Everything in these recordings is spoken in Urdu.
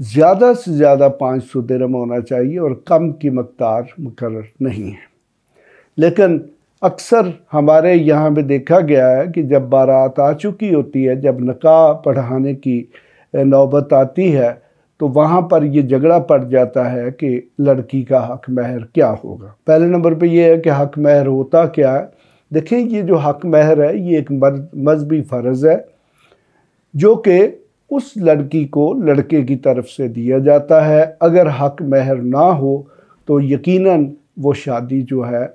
زیادہ سے زیادہ 500 درہم ہونا چاہیے اور کم کی مقدار مقرر نہیں ہے۔ لیکن اکثر ہمارے یہاں پہ دیکھا گیا ہے کہ جب بارات آ چکی ہوتی ہے، جب نکاح پڑھانے کی نوبت آتی ہے، تو وہاں پر یہ جھگڑا پڑ جاتا ہے کہ لڑکی کا حق مہر کیا ہوگا۔ پہلے نمبر پہ یہ ہے کہ حق مہر ہوتا کیا ہے۔ دیکھیں، یہ جو حق مہر ہے یہ ایک مذہبی فرض ہے جو کہ اس لڑکی کو لڑکے کی طرف سے دیا جاتا ہے۔ اگر حق مہر نہ ہو تو یقیناً وہ شادی جو ہے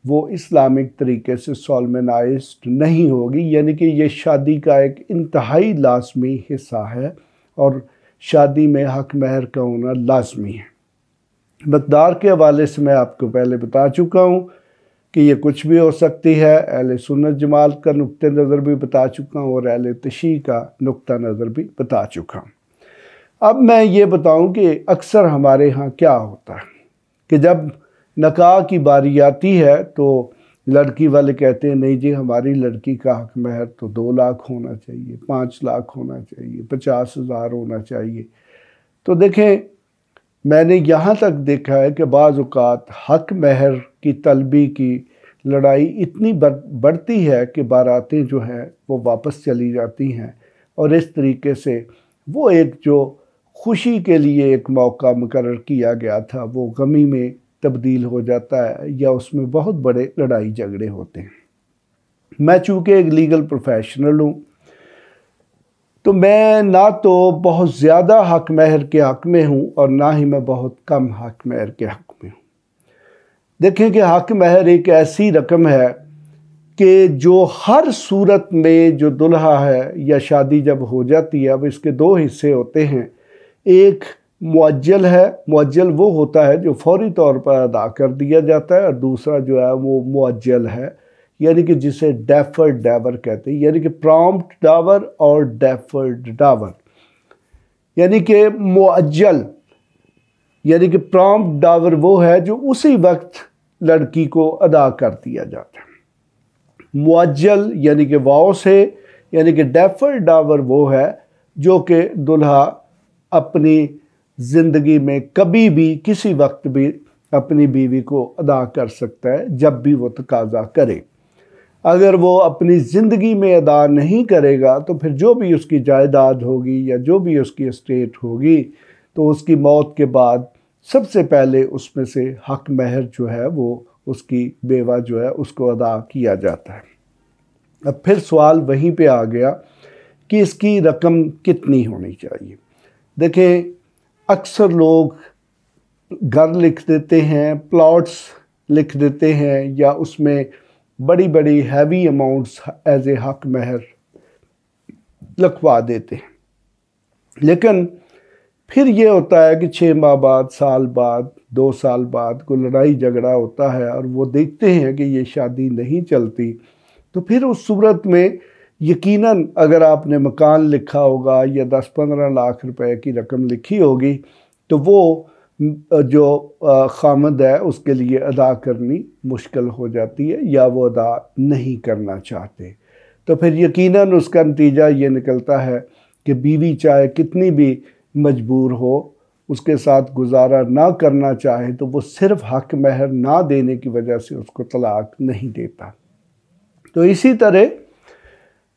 وہ اسلامک طریقے سے سالمنائزڈ نہیں ہوگی، یعنی کہ یہ شادی کا ایک انتہائی لازمی حصہ ہے اور شادی میں حق مہر کا ہونا لازمی ہے۔ مقدار کے حوالے سے میں آپ کو پہلے بتا چکا ہوں کہ یہ کچھ بھی ہو سکتی ہے، اہل سنت جماعت کا نقطہ نظر بھی بتا چکا ہوں اور اہل تشیع کا نقطہ نظر بھی بتا چکا ہوں۔ اب میں یہ بتاؤں کہ اکثر ہمارے ہاں کیا ہوتا ہے کہ جب نکاح کی باری آتی ہے تو لڑکی والے کہتے ہیں نہیں جی، ہماری لڑکی کا حق مہر تو 2 لاکھ ہونا چاہیے، 5 لاکھ ہونا چاہیے، 50,000 ہونا چاہیے۔ تو دیکھیں، میں نے یہاں تک دیکھا ہے کہ بعض اوقات حق مہر کی طلبی کی لڑائی اتنی بڑھتی ہے کہ باراتیں جو ہیں وہ واپس چلی جاتی ہیں، اور اس طریقے سے وہ ایک جو خوشی کے لیے ایک موقع مقرر کیا گیا تھا وہ غمی میں تبدیل ہو جاتا ہے، یا اس میں بہت بڑے لڑائی جھگڑے ہوتے ہیں۔ میں چونکہ ایک لیگل پروفیشنل ہوں تو میں نہ تو بہت زیادہ حق مہر کے حق میں ہوں اور نہ ہی میں بہت کم حق مہر کے حق میں ہوں۔ دیکھیں کہ حق مہر ایک ایسی رقم ہے کہ جو ہر صورت میں جو دلہا ہے یا شادی جب ہو جاتی ہے، اب اس کے 2 حصے ہوتے ہیں۔ ایک معجل ہے، معجل وہ ہوتا ہے جو فوری طور پر ادا کر دیا جاتا ہے، اور دوسرا جو ہے وہ معجل ہے، یعنی کہ جسے ڈیفرڈ ڈاور کہتے ہیں، یعنی کہ پرامپٹ ڈاور اور ڈیفرڈ ڈاور۔ یعنی کہ معجل یعنی کہ پرامپٹ ڈاور وہ ہے جو اسی وقت لڑکی کو ادا کر دیا جاتا ہے۔ معجل یعنی کہ واؤ سے، یعنی کہ ڈیفرڈ ڈاور وہ ہے جو کہ دلہا اپنی زندگی میں کبھی بھی کسی وقت بھی اپنی بیوی کو ادا کر سکتا ہے جب بھی وہ تقاضا کرے۔ اگر وہ اپنی زندگی میں ادا نہیں کرے گا تو پھر جو بھی اس کی جائیداد ہوگی یا جو بھی اس کی اسٹیٹ ہوگی تو اس کی موت کے بعد سب سے پہلے اس میں سے حق مہر جو ہے وہ اس کی بیوہ جو ہے اس کو ادا کیا جاتا ہے۔ اب پھر سوال وہیں پہ آ گیا کہ اس کی رقم کتنی ہونی چاہیے۔ دیکھیں، اکثر لوگ گھر لکھ دیتے ہیں، پلاٹس لکھ دیتے ہیں، یا اس میں بڑی بڑی ہیوی اماؤنٹس ایز اے حق مہر لکھوا دیتے ہیں، لیکن پھر یہ ہوتا ہے کہ 6 ماہ بعد، سال بعد، 2 سال بعد کوئی لڑائی جھگڑا ہوتا ہے اور وہ دیکھتے ہیں کہ یہ شادی نہیں چلتی، تو پھر اس صورت میں یقیناً اگر آپ نے مکان لکھا ہوگا یا 10-15 لاکھ روپے کی رقم لکھی ہوگی تو وہ جو خامد ہے اس کے لیے ادا کرنی مشکل ہو جاتی ہے، یا وہ ادا نہیں کرنا چاہتے۔ تو پھر یقیناً اس کا نتیجہ یہ نکلتا ہے کہ بیوی چاہے کتنی بھی مجبور ہو، اس کے ساتھ گزارا نہ کرنا چاہے، تو وہ صرف حق مہر نہ دینے کی وجہ سے اس کو طلاق نہیں دیتا۔ تو اسی طرح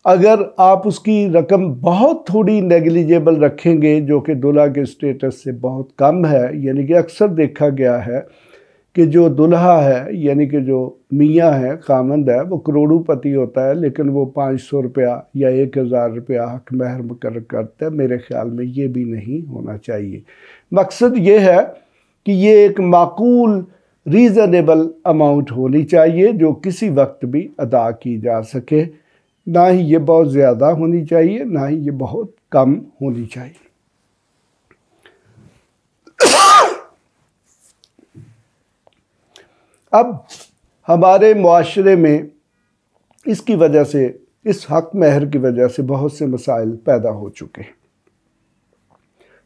اگر آپ اس کی رقم بہت تھوڑی نیگلیجیبل رکھیں گے جو کہ دلہا کے اسٹیٹس سے بہت کم ہے، یعنی کہ اکثر دیکھا گیا ہے کہ جو دلہا ہے یعنی کہ جو میاں ہے، خامند ہے، وہ کروڑوں پتی ہوتا ہے لیکن وہ 500 روپیہ یا 1000 روپیہ حق مہر مقرر کرتا ہے۔ میرے خیال میں یہ بھی نہیں ہونا چاہیے۔ مقصد یہ ہے کہ یہ ایک معقول ریزنیبل اماؤنٹ ہونی چاہیے جو کسی وقت بھی ادا کی جا سکے، نہ ہی یہ بہت زیادہ ہونی چاہیے نہ ہی یہ بہت کم ہونی چاہیے۔ اب ہمارے معاشرے میں اس کی وجہ سے، اس حق مہر کی وجہ سے بہت سے مسائل پیدا ہو چکے ہیں،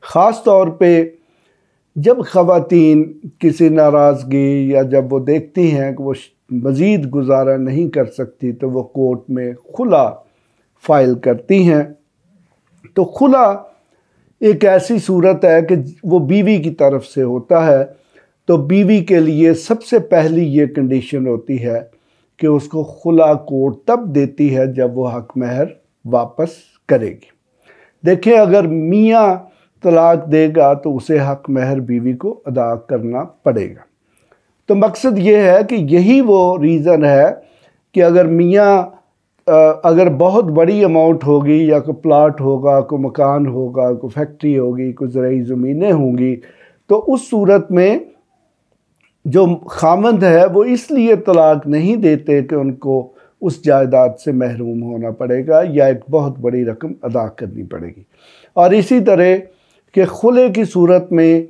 خاص طور پہ جب خواتین کسی ناراضگی یا جب وہ دیکھتی ہیں کہ وہ مزید گزارا نہیں کر سکتی تو وہ کورٹ میں خلا فائل کرتی ہیں۔ تو خلا ایک ایسی صورت ہے کہ وہ بیوی کی طرف سے ہوتا ہے تو بیوی کے لیے سب سے پہلی یہ کنڈیشن ہوتی ہے کہ اس کو خلا کوٹ تب دیتی ہے جب وہ حق مہر واپس کرے گی۔ دیکھیں اگر میاں طلاق دے گا تو اسے حق مہر بیوی کو ادا کرنا پڑے گا۔ تو مقصد یہ ہے کہ یہی وہ ریزن ہے کہ اگر میاں اگر بہت بڑی اماؤنٹ ہوگی یا کوئی پلاٹ ہوگا، کوئی مکان ہوگا، کوئی فیکٹری ہوگی، کوئی زرعی زمینیں ہوں گی، تو اس صورت میں جو خامند ہے وہ اس لیے طلاق نہیں دیتے کہ ان کو اس جائیداد سے محروم ہونا پڑے گا یا ایک بہت بڑی رقم ادا کرنی پڑے گی۔ اور اسی طرح کہ خلے کی صورت میں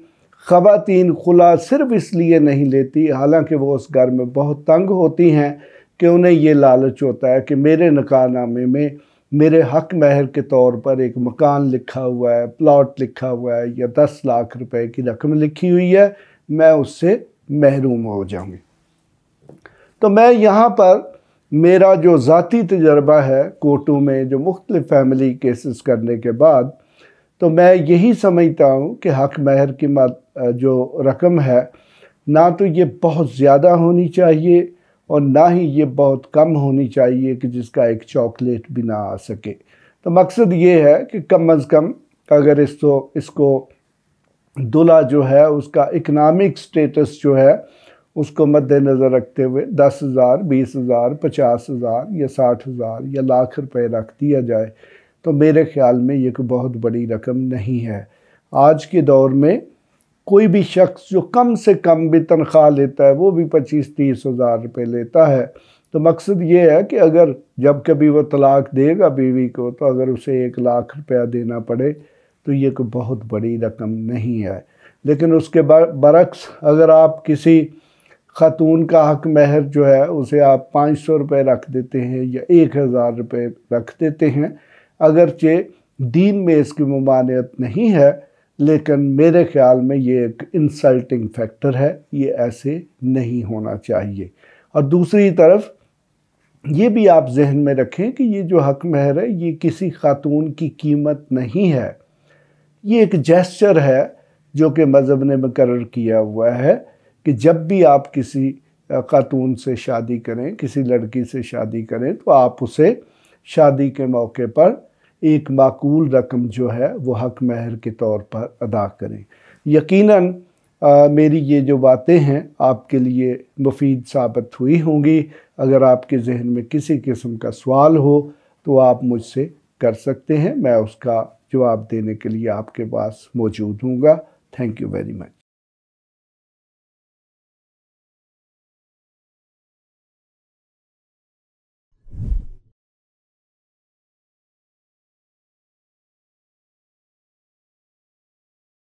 خواتین خلا صرف اس لیے نہیں لیتی، حالانکہ وہ اس گھر میں بہت تنگ ہوتی ہیں، کہ انہیں یہ لالچ ہوتا ہے کہ میرے نکاح نامے میں میرے حق مہر کے طور پر ایک مکان لکھا ہوا ہے، پلاٹ لکھا ہوا ہے یا 10 لاکھ روپے کی رقم لکھی ہوئی ہے، میں اس سے محروم ہو جاؤں گی۔ تو میں یہاں پر میرا جو ذاتی تجربہ ہے کورٹوں میں جو مختلف فیملی کیسز کرنے کے بعد، تو میں یہی سمجھتا ہوں کہ حق مہر کی جو رقم ہے نہ تو یہ بہت زیادہ ہونی چاہیے اور نہ ہی یہ بہت کم ہونی چاہیے کہ جس کا ایک چاکلیٹ بھی نہ آ سکے۔ تو مقصد یہ ہے کہ کم از کم اگر اس کو دلہا جو ہے اس کا اکنامک سٹیٹس جو ہے اس کو مد نظر رکھتے ہوئے 10,000 20,000 50,000 یا 60,000 یا لاکھ روپے رکھ دیا جائے تو میرے خیال میں یہ کوئی بہت بڑی رقم نہیں ہے۔ آج کے دور میں کوئی بھی شخص جو کم سے کم بھی تنخواہ لیتا ہے وہ بھی 25-30 ہزار روپے لیتا ہے۔ تو مقصد یہ ہے کہ اگر جب کبھی وہ طلاق دے گا بیوی کو تو اگر اسے 1 لاکھ روپیہ دینا پڑے تو یہ کوئی بہت بڑی رقم نہیں ہے۔ لیکن اس کے برعکس اگر آپ کسی خاتون کا حق مہر جو ہے اسے آپ 500 روپے رکھ دیتے ہیں یا 1,000 روپے رکھ دیتے ہیں، اگرچہ دین میں اس کی ممانعت نہیں ہے، لیکن میرے خیال میں یہ ایک انسلٹنگ فیکٹر ہے، یہ ایسے نہیں ہونا چاہیے۔ اور دوسری طرف یہ بھی آپ ذہن میں رکھیں کہ یہ جو حق مہر ہے یہ کسی خاتون کی قیمت نہیں ہے، یہ ایک جیسچر ہے جو کہ مذہب نے مقرر کیا ہوا ہے کہ جب بھی آپ کسی خاتون سے شادی کریں، کسی لڑکی سے شادی کریں تو آپ اسے شادی کے موقع پر ایک معقول رقم جو ہے وہ حق مہر کے طور پر ادا کریں۔ یقیناً میری یہ جو باتیں ہیں آپ کے لیے مفید ثابت ہوئی ہوں گی۔ اگر آپ کے ذہن میں کسی قسم کا سوال ہو تو آپ مجھ سے کر سکتے ہیں، میں اس کا جواب دینے کے لیے آپ کے پاس موجود ہوں گا۔ Thank you very much.